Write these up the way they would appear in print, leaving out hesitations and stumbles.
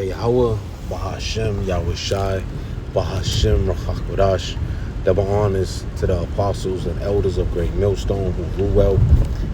Yahweh, Bahashem, Yahushai, Bahashem, Rachakodash. Double honors to the apostles and elders of Great Millstone who rule well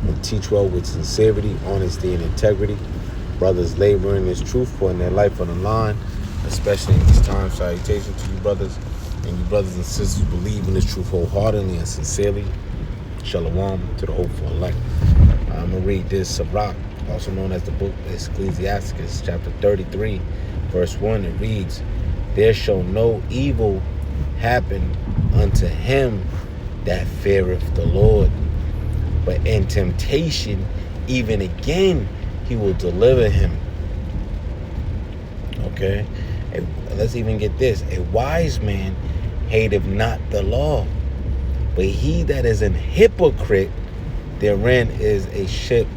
and teach well with sincerity, honesty, and integrity. Brothers laboring this truth, putting their life on the line, especially in this time. Salutation to you brothers and you brothers and sisters believe in this truth wholeheartedly and sincerely. Shalom to the hopeful elect. I'm going to read this Sirach, also known as the book Ecclesiasticus, chapter 33, verse 1. It reads, "There shall no evil happen unto him that feareth the Lord, but in temptation even again he will deliver him." Okay? Let's even get this. A wise man hateth not the law, but he that is an hypocrite, therein is a ship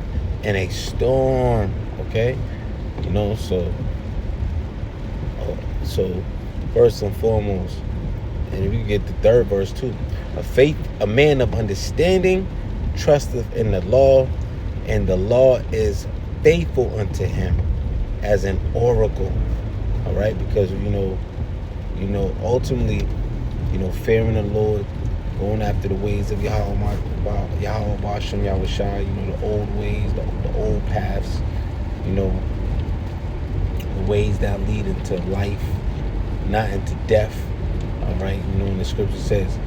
in a storm. Okay? So first and foremost, and if you get the third verse too, a man of understanding trusteth in the law, and the law is faithful unto him as an oracle. All right, because ultimately, fearing the Lord, going after the ways of Yahweh Bashem Yahushai, the old ways, the old paths, the ways that lead into life, not into death. All right, and the scripture says,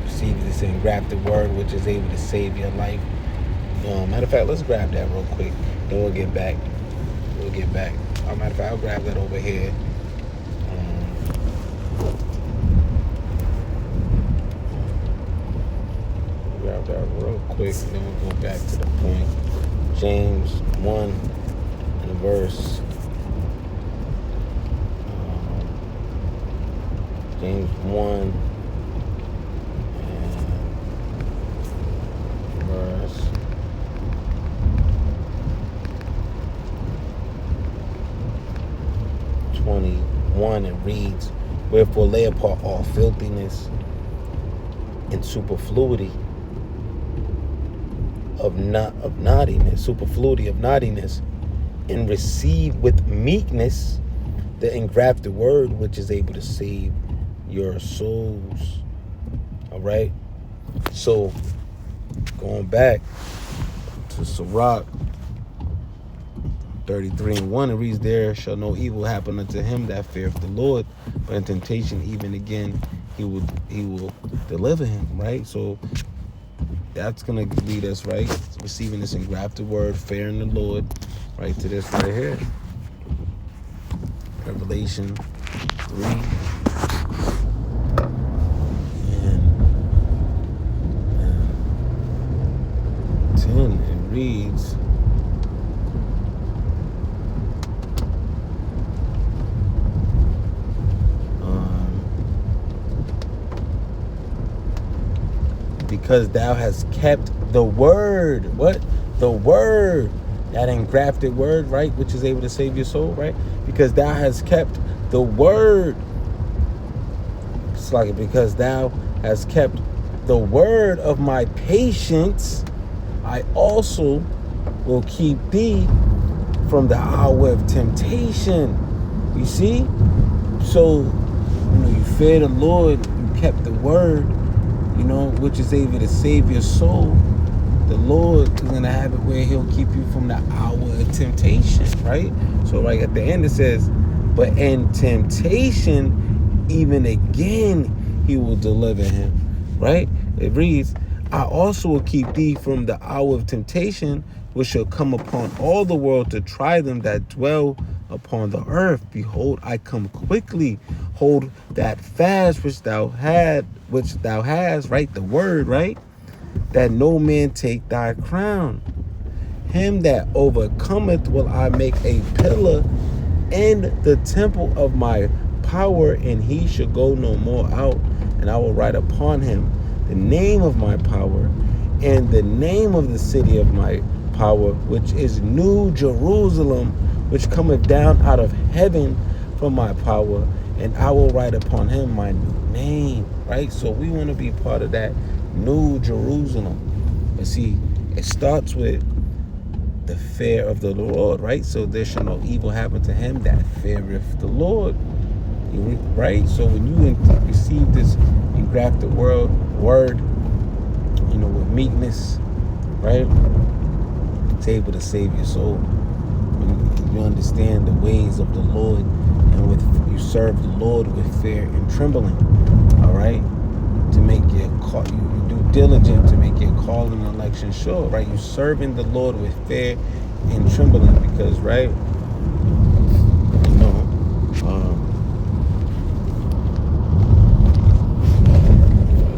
receive this engrafted word which is able to save your life. Matter of fact, let's grab that real quick, then we'll get back. Matter of fact, I'll grab that over here. Grab that real quick, then we'll go back to the point. James 1 and verse. James 1 and verse 21, it reads, "Wherefore lay apart all filthiness and superfluity of naughtiness, and receive with meekness the engrafted word which is able to save your souls." All right. So going back to Sirach 33 and 1, it reads, "There shall no evil happen unto him that feareth the Lord, but in temptation even again he will deliver him." Right. So that's gonna lead us right, receiving this engrafted word, fearing the Lord, right, to this right here. Revelation 3 and 10, it reads, "Because thou hast kept the word," what? The word, that engrafted word, right, which is able to save your soul, right? "Because thou hast kept the word." It's like, "Because thou hast kept the word of my patience, I also will keep thee from the hour of temptation." You see? So, you fear the Lord, you kept the word, which is able to save your soul. The Lord is going to have it where he'll keep you from the hour of temptation, right? So right at the end it says, "But in temptation, even again, he will deliver him," right? It reads, "I also will keep thee from the hour of temptation, which shall come upon all the world to try them that dwell upon the earth. Behold, I come quickly. Hold that fast which thou hast," right? The word, right? "That no man take thy crown. Him that overcometh will I make a pillar in the temple of my power, and he shall go no more out. And I will write upon him the name of my power, and the name of the city of my power, which is New Jerusalem, which cometh down out of heaven from my power, and I will write upon him my new name." Right? So we want to be part of that New Jerusalem. But see, it starts with the fear of the Lord, right? So there shall no evil happen to him that feareth the Lord, right? So when you receive this engrafted word, with meekness, right? It's able to save your soul. When you understand the ways of the Lord, and you serve the Lord with fear and trembling, all right? To make your call, you do diligent to make your calling and election sure, right? You serving the Lord with fear and trembling, because, right?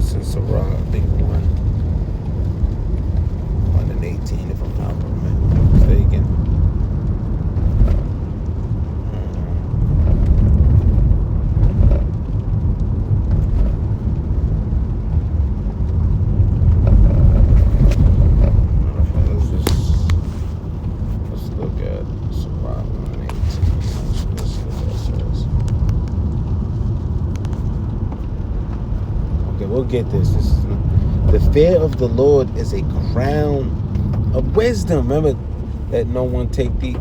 Since Sarah, I think 1:18, if I'm not mistaken. Let's look at Sarah 1:18. Let's see what that says. Okay, we'll get this. The fear of the Lord is a crown of wisdom. Remember that no one take the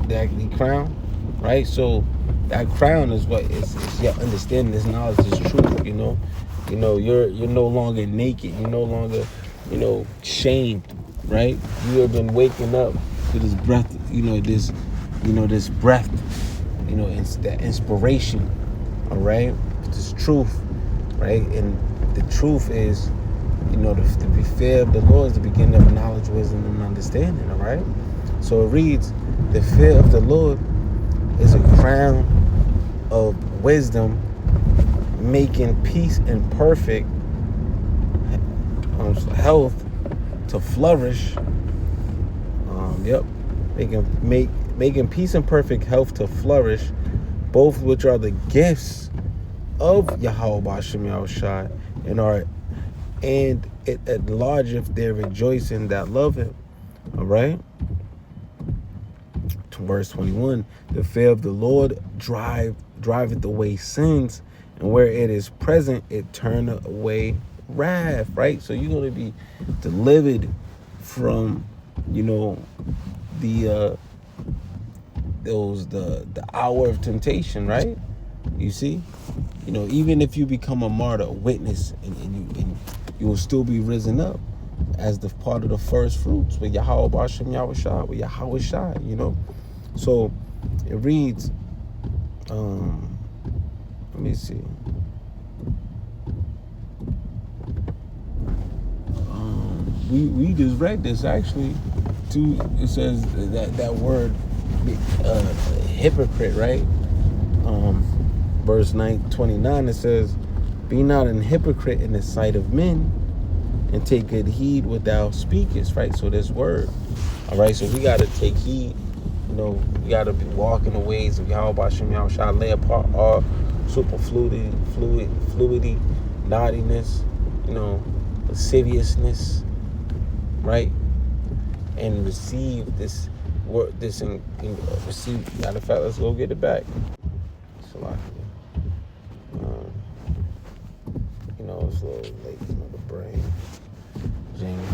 crown, right? So that crown is what is your understanding. This knowledge is truth. You're no longer naked. You're no longer shamed, right? You have been waking up to this breath. This breath. It's that inspiration. All right, this truth, right? And the truth is, to be fear of the Lord is the beginning of knowledge, wisdom, and understanding. All right. So it reads, the fear of the Lord is a crown of wisdom, making peace and perfect health to flourish. Making peace and perfect health to flourish, both which are the gifts of Yahweh Bashem Yahushai, and it enlargeth their rejoicing that love him. All right. Verse 21, the fear of the Lord driveth away sins, and where it is present, it turneth away wrath, right? So you're going to be delivered from, the hour of temptation, right? You see, even if you become a martyr, a witness, and you will still be risen up as the part of the first fruits with Yahweh Bashem Yahushua, with Yahweh Shai, So it reads, let me see. We just read this actually. It says that word, hypocrite, right? Verse 29, it says, "Be not an hypocrite in the sight of men, and take good heed what thou speakest," right? So this word, all right. So we got to take heed. We got to be walking the ways of Yahweh Bashem Yahushua, lay apart all superfluity, naughtiness, lasciviousness, right? And receive this word, receive. Matter of fact, let's go get it back. It's a little late for the brain. James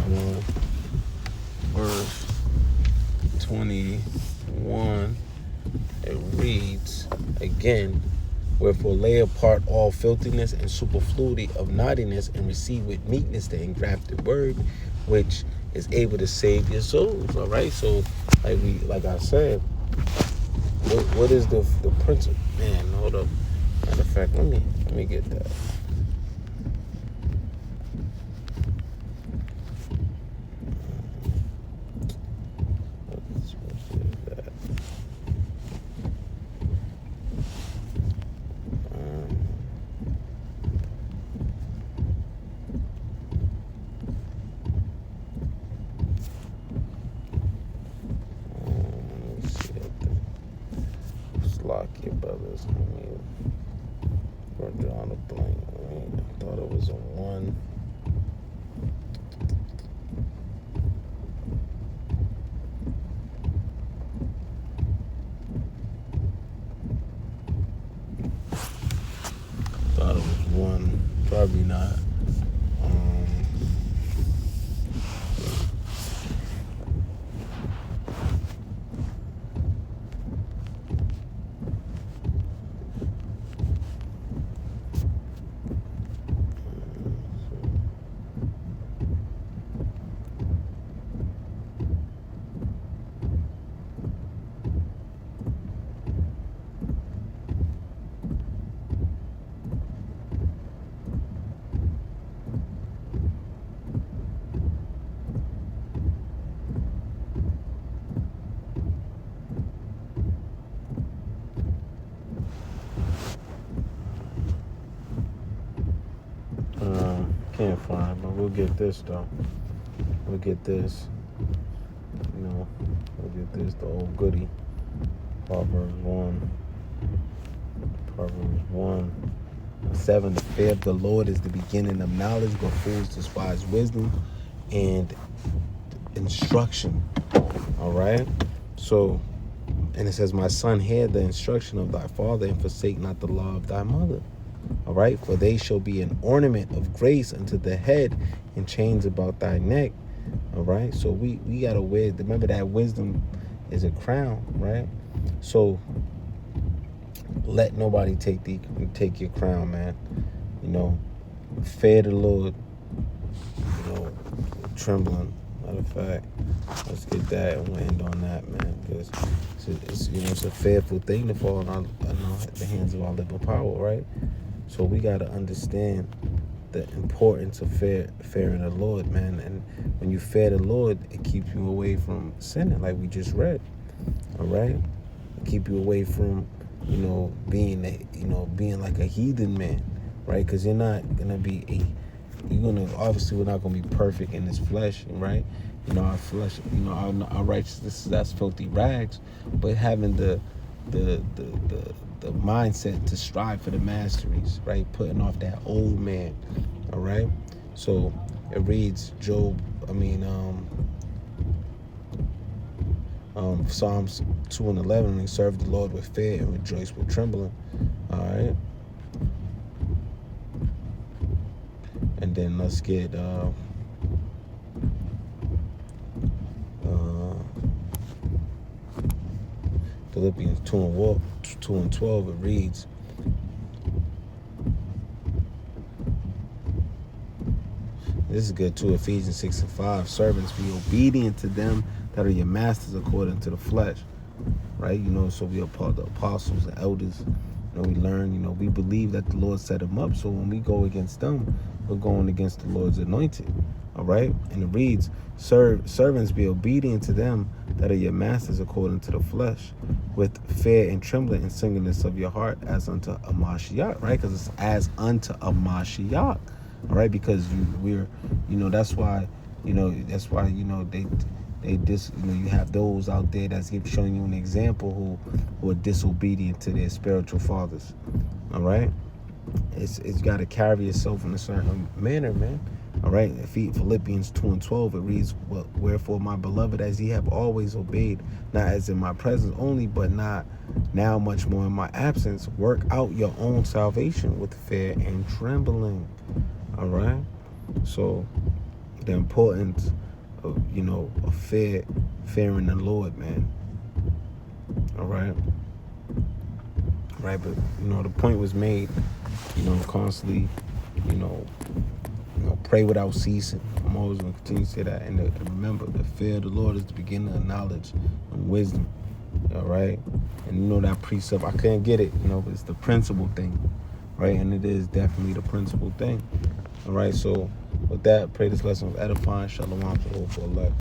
1, verse 21, it reads again, "Wherefore lay apart all filthiness and superfluity of naughtiness, and receive with meekness the engrafted word, which is able to save your souls." All right. So like I said, what is the principle? Man, hold up. Matter of fact, let me get that. Lock your brothers. We're drawing a blank. I thought it was a 1. Thought it was 1. Probably not. can't find, but we'll get this though. We'll get this. We'll get this, the old goodie. Proverbs 1. Proverbs 1:7. The fear of the Lord is the beginning of knowledge, but fools despise wisdom and instruction. All right? So, and it says, my son, hear the instruction of thy father, and forsake not the law of thy mother. All right? For they shall be an ornament of grace unto the head, and chains about thy neck. All right? So we got to wear, remember that wisdom is a crown, right? So let nobody take your crown, man. Fear the Lord, trembling. Matter of fact, let's get that and we'll end on that, man, because it's a fearful thing to fall in the hands of our living power, right? So we got to understand the importance of fearing the Lord, man. And when you fear the Lord, it keeps you away from sinning, like we just read. All right, it keep you away from being like a heathen man, right? Because you're not gonna be obviously we're not gonna be perfect in this flesh, right? Our flesh, our righteousness, that's filthy rags. But having the mindset to strive for the masteries, right? Putting off that old man. All right. So it reads Psalms 2:11, and serve the Lord with fear and rejoice with trembling. All right. And then let's get Philippians 2:12. It reads, this is good too, Ephesians 6:5. Servants, be obedient to them that are your masters according to the flesh. Right? So we are part of the apostles, the elders. We learn, we believe that the Lord set them up. So when we go against them, we're going against the Lord's anointed. All right? And it reads, servants, be obedient to them that are your masters according to the flesh, with fear and trembling and singleness of your heart, as unto a Mashiach, right? Because it's as unto a Mashiach. All right? Because that's why you have those out there that's showing you an example who are disobedient to their spiritual fathers. All right? It's got to carry yourself in a certain manner, man. All right? Philippians 2:12, it reads, wherefore, my beloved, as ye have always obeyed, not as in my presence only, but not now much more in my absence, work out your own salvation with fear and trembling. All right? So the importance of fearing the Lord, man. All right. Right, but the point was made. Constantly, pray without ceasing. I'm always gonna continue to say that, and remember, the fear of the Lord is the beginning of knowledge and wisdom. All right, and that precept, I couldn't get it, but it's the principal thing, right? And it is definitely the principal thing. All right, so with that, pray this lesson was edifying. Shalom to all for life.